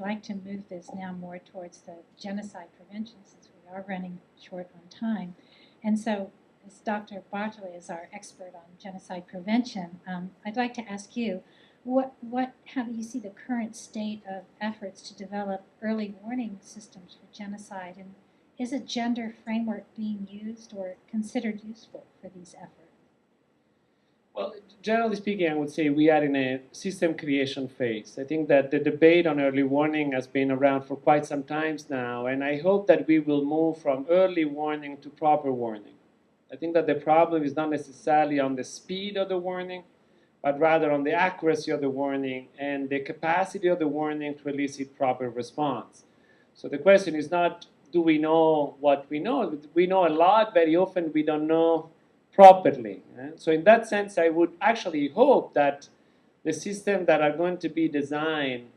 like to move this now more towards the genocide prevention since we are running short on time. And so, as Dr. Bartley is our expert on genocide prevention, I'd like to ask you, how do you see the current state of efforts to develop early warning systems for genocide, and is a gender framework being used or considered useful for these efforts? Well, generally speaking, I would say we are in a system creation phase. I think that the debate on early warning has been around for quite some time now, and I hope that we will move from early warning to proper warning. I think that the problem is not necessarily on the speed of the warning, but rather on the accuracy of the warning and the capacity of the warning to elicit proper response. So the question is not, do we know what we know? We know a lot. Very often we don't know properly. So in that sense, I would actually hope that the systems that are going to be designed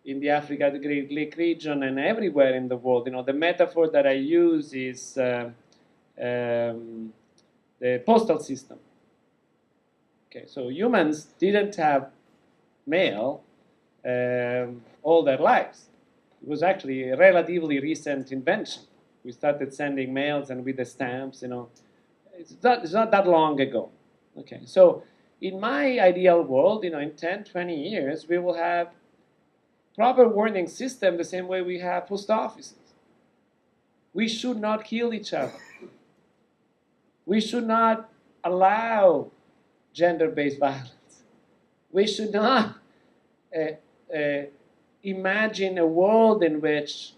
in the Africa, the Great Lake region, and everywhere in the world, the metaphor that I use is the postal system. Okay, so humans didn't have mail all their lives. It was actually a relatively recent invention. We started sending mails and with the stamps, it's not that long ago. Okay, so in my ideal world, in 10, 20 years, we will have proper warning system the same way we have post offices. We should not kill each other. We should not allow gender-based violence. We should not imagine a world in which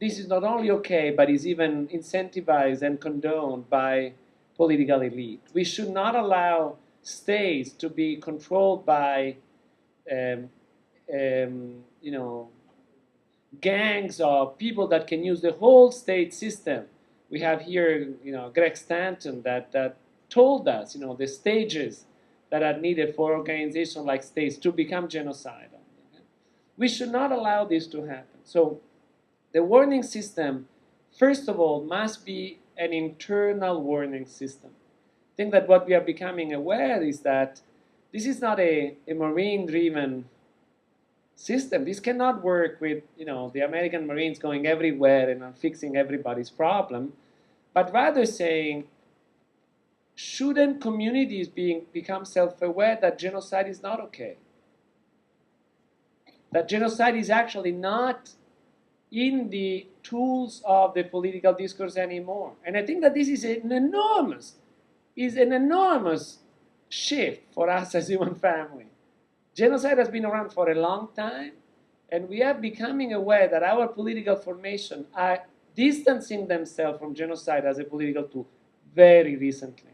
this is not only okay, but is even incentivized and condoned by political elite. We should not allow states to be controlled by, gangs of people that can use the whole state system. We have here, Greg Stanton that told us, the stages that are needed for organizations like states to become genocidal. We should not allow this to happen. So the warning system, first of all, must be an internal warning system. I think that what we are becoming aware is that this is not a Marine-driven system. This cannot work with the American Marines going everywhere and fixing everybody's problem, but rather saying, shouldn't communities become self-aware that genocide is not okay? That genocide is actually not in the tools of the political discourse anymore. And I think that this is an enormous shift for us as human family. Genocide has been around for a long time, and we are becoming aware that our political formation are distancing themselves from genocide as a political tool very recently.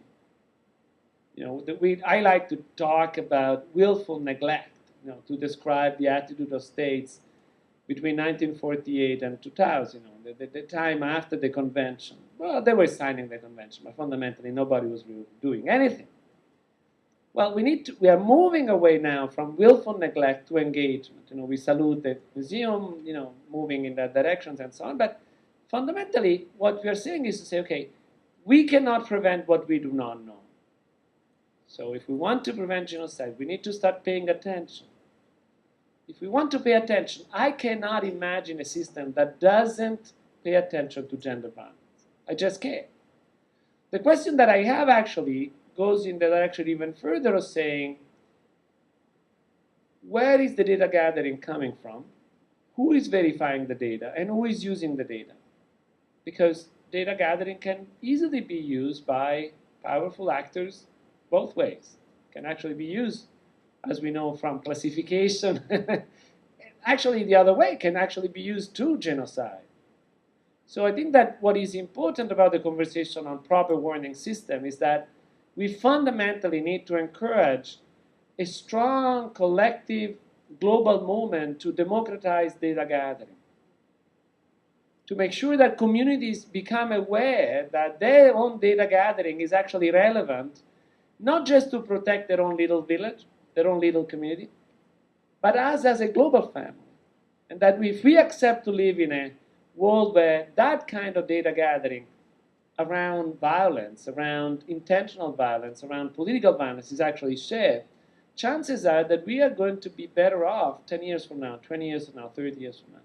I like to talk about willful neglect, to describe the attitude of states between 1948 and 2000, the time after the convention. Well, they were signing the convention, but fundamentally nobody was really doing anything. Well, we are moving away now from willful neglect to engagement. We salute the museum, moving in that direction and so on. But fundamentally, what we are saying is to say, okay, we cannot prevent what we do not know. So if we want to prevent genocide, we need to start paying attention. If we want to pay attention, I cannot imagine a system that doesn't pay attention to gender violence. I just can't. The question that I have actually goes in the direction even further of saying, where is the data gathering coming from? Who is verifying the data? And who is using the data? Because data gathering can easily be used by powerful actors both ways. It can actually be used, as we know, from classification. Actually, the other way can actually be used to genocide. So I think that what is important about the conversation on proper warning system is that we fundamentally need to encourage a strong collective global movement to democratize data gathering, to make sure that communities become aware that their own data gathering is actually relevant, not just to protect their own little village, their own little community, but us as a global family. And that if we accept to live in a world where that kind of data gathering around violence, around intentional violence, around political violence is actually shared, chances are that we are going to be better off 10 years from now, 20 years from now, 30 years from now.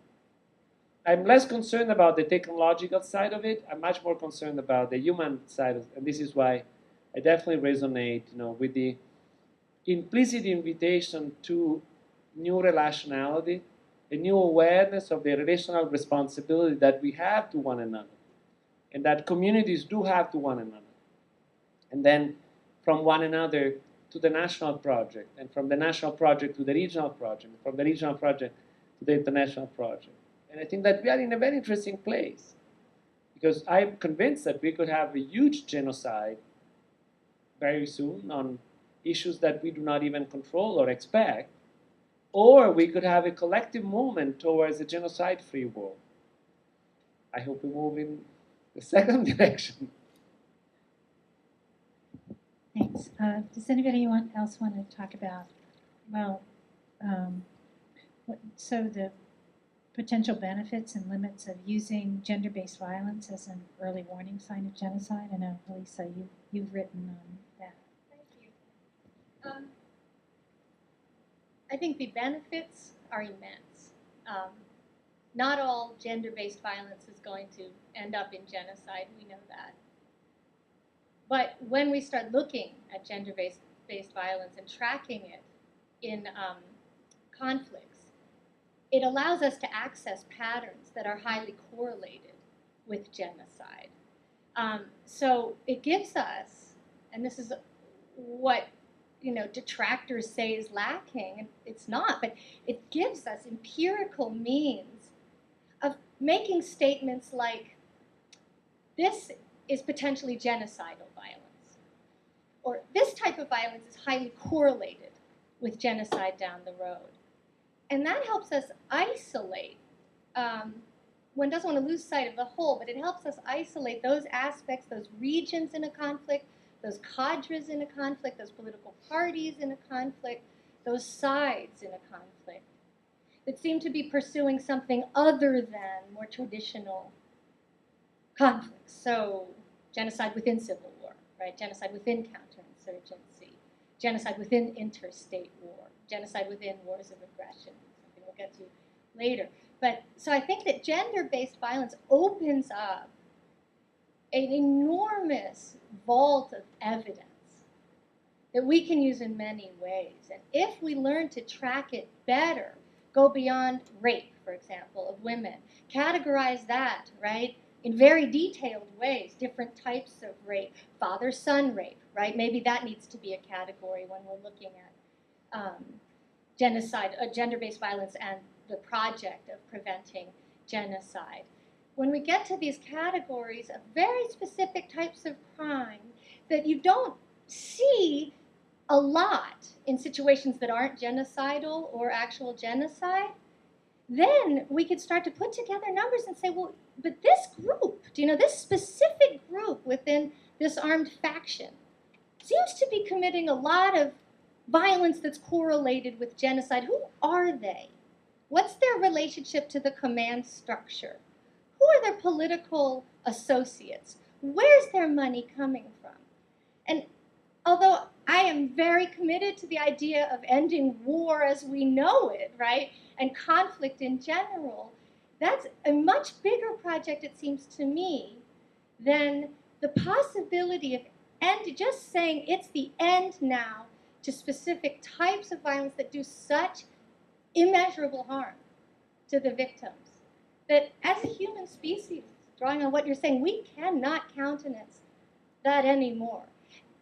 I'm less concerned about the technological side of it. I'm much more concerned about the human side, and this is why I definitely resonate, with the implicit invitation to new relationality, a new awareness of the relational responsibility that we have to one another, and that communities do have to one another. And then from one another to the national project, and from the national project to the regional project, from the regional project to the international project. And I think that we are in a very interesting place, because I'm convinced that we could have a huge genocide very soon on issues that we do not even control or expect, or we could have a collective movement towards a genocide-free world. I hope we move in the second direction. Thanks. Does anybody else want to talk about, well, so the potential benefits and limits of using gender-based violence as an early warning sign of genocide? I know, Elisa, you've written on that. Thank you. I think the benefits are immense. Not all gender-based violence is going to end up in genocide. We know that. But when we start looking at gender-based violence and tracking it in conflicts, it allows us to access patterns that are highly correlated with genocide. So it gives us, and this is what detractors say is lacking, and it's not, but it gives us empirical means of making statements like, this is potentially genocidal violence, or this type of violence is highly correlated with genocide down the road. And that helps us isolate. One doesn't want to lose sight of the whole, but it helps us isolate those aspects, those regions in a conflict, those cadres in a conflict, those political parties in a conflict, those sides in a conflict that seem to be pursuing something other than more traditional conflicts. So genocide within civil war, right? Genocide within counterinsurgency, genocide within interstate war, genocide within wars of aggression, something we'll get to later. But so I think that gender-based violence opens up an enormous vault of evidence that we can use in many ways. And if we learn to track it better, go beyond rape, for example, of women, categorize that, right, in very detailed ways, different types of rape, father-son rape, right? Maybe that needs to be a category when we're looking at genocide, gender-based violence and the project of preventing genocide. When we get to these categories of very specific types of crime that you don't see a lot in situations that aren't genocidal or actual genocide, then we could start to put together numbers and say, well, but this group, this specific group within this armed faction seems to be committing a lot of violence that's correlated with genocide. Who are they? What's their relationship to the command structure? Who are their political associates? Where's their money coming from? And although I am very committed to the idea of ending war as we know it, right, and conflict in general, that's a much bigger project, it seems to me, than the possibility of just saying it's the end now to specific types of violence that do such immeasurable harm to the victims, that as a human species, drawing on what you're saying, we cannot countenance that anymore.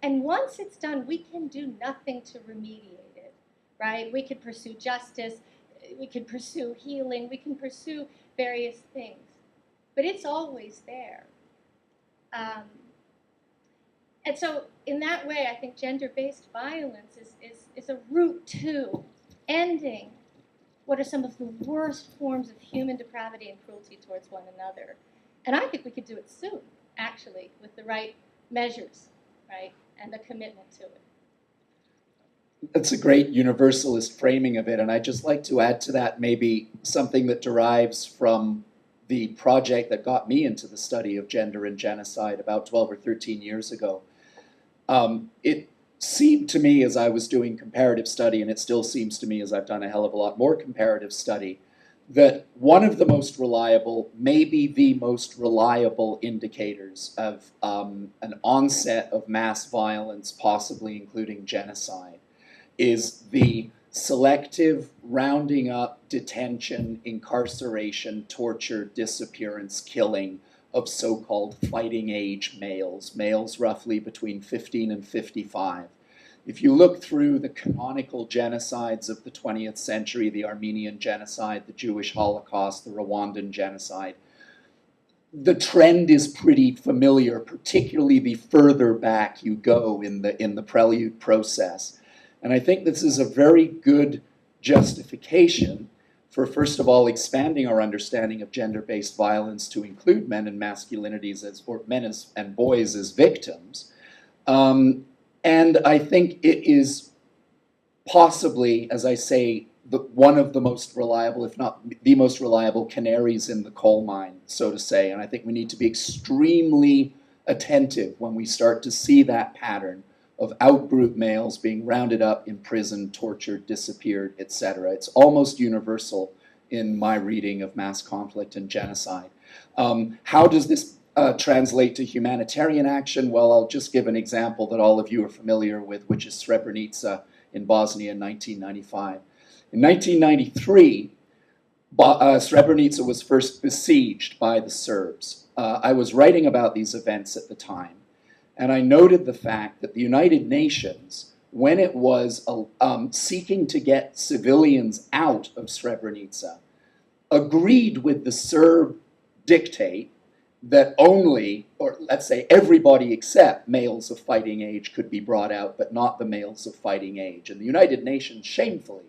And once it's done, we can do nothing to remediate it, right? We could pursue justice, we could pursue healing, we can pursue various things, but it's always there. And so in that way, I think gender-based violence is a route to ending what are some of the worst forms of human depravity and cruelty towards one another. And I think we could do it soon, actually, with the right measures, right, and the commitment to it. That's a great universalist framing of it, and I'd just like to add to that maybe something that derives from the project that got me into the study of gender and genocide about 12 or 13 years ago. It seemed to me as I was doing comparative study, and it still seems to me as I've done a hell of a lot more comparative study, that one of the most reliable, maybe the most reliable indicators of an onset of mass violence, possibly including genocide, is the selective rounding up, detention, incarceration, torture, disappearance, killing of so-called fighting age males, males roughly between 15 and 55. If you look through the canonical genocides of the 20th century, the Armenian genocide, the Jewish Holocaust, the Rwandan genocide, the trend is pretty familiar, particularly the further back you go in the prelude process. And I think this is a very good justification for, first of all, expanding our understanding of gender-based violence to include men and masculinities or men and boys as victims. And I think it is possibly, as I say, one of the most reliable, if not the most reliable, canaries in the coal mine, so to say. And I think we need to be extremely attentive when we start to see that pattern of outgroup males being rounded up, imprisoned, tortured, disappeared, etc. It's almost universal in my reading of mass conflict and genocide. How does this translate to humanitarian action? Well, I'll just give an example that all of you are familiar with, which is Srebrenica in Bosnia in 1995. In 1993, Srebrenica was first besieged by the Serbs. I was writing about these events at the time, and I noted the fact that the United Nations, when it was seeking to get civilians out of Srebrenica, agreed with the Serb dictate that only, or let's say everybody except males of fighting age could be brought out, but not the males of fighting age. And the United Nations shamefully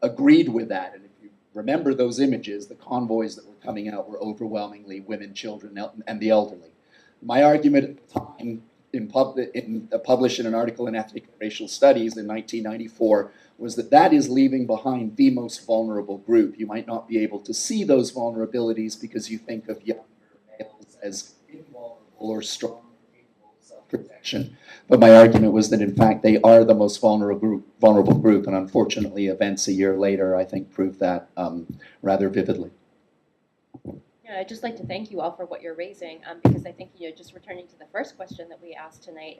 agreed with that. And if you remember those images, the convoys that were coming out were overwhelmingly women, children, and the elderly. My argument at the time, published in an article in Ethnic and Racial Studies in 1994, was that that is leaving behind the most vulnerable group. You might not be able to see those vulnerabilities because you think of younger males as invulnerable or strong, capable of self-protection. But my argument was that, in fact, they are the most vulnerable group, and unfortunately, events a year later, I think, proved that rather vividly. Yeah, I'd just like to thank you all for what you're raising, because I think, just returning to the first question that we asked tonight,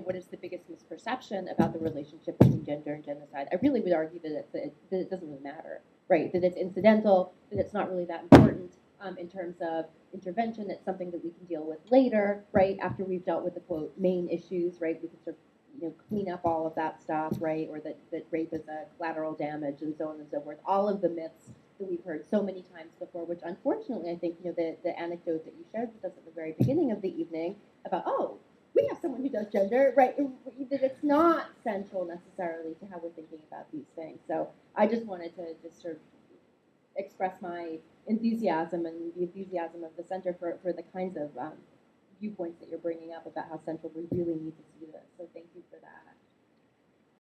what is the biggest misperception about the relationship between gender and genocide? I really would argue that it doesn't really matter, right? That it's incidental, that it's not really that important in terms of intervention. It's something that we can deal with later, right? After we've dealt with the, quote, main issues, right? We can sort of clean up all of that stuff, right? Or that rape is a collateral damage and so on and so forth. All of the myths that we've heard so many times before, which unfortunately I think, the anecdote that you shared with us at the very beginning of the evening about, oh, we have someone who does gender, right? That it's not central necessarily to how we're thinking about these things. So I just wanted to just sort of express my enthusiasm and the enthusiasm of the center for the kinds of viewpoints that you're bringing up about how central we really need to see this. So thank you for that.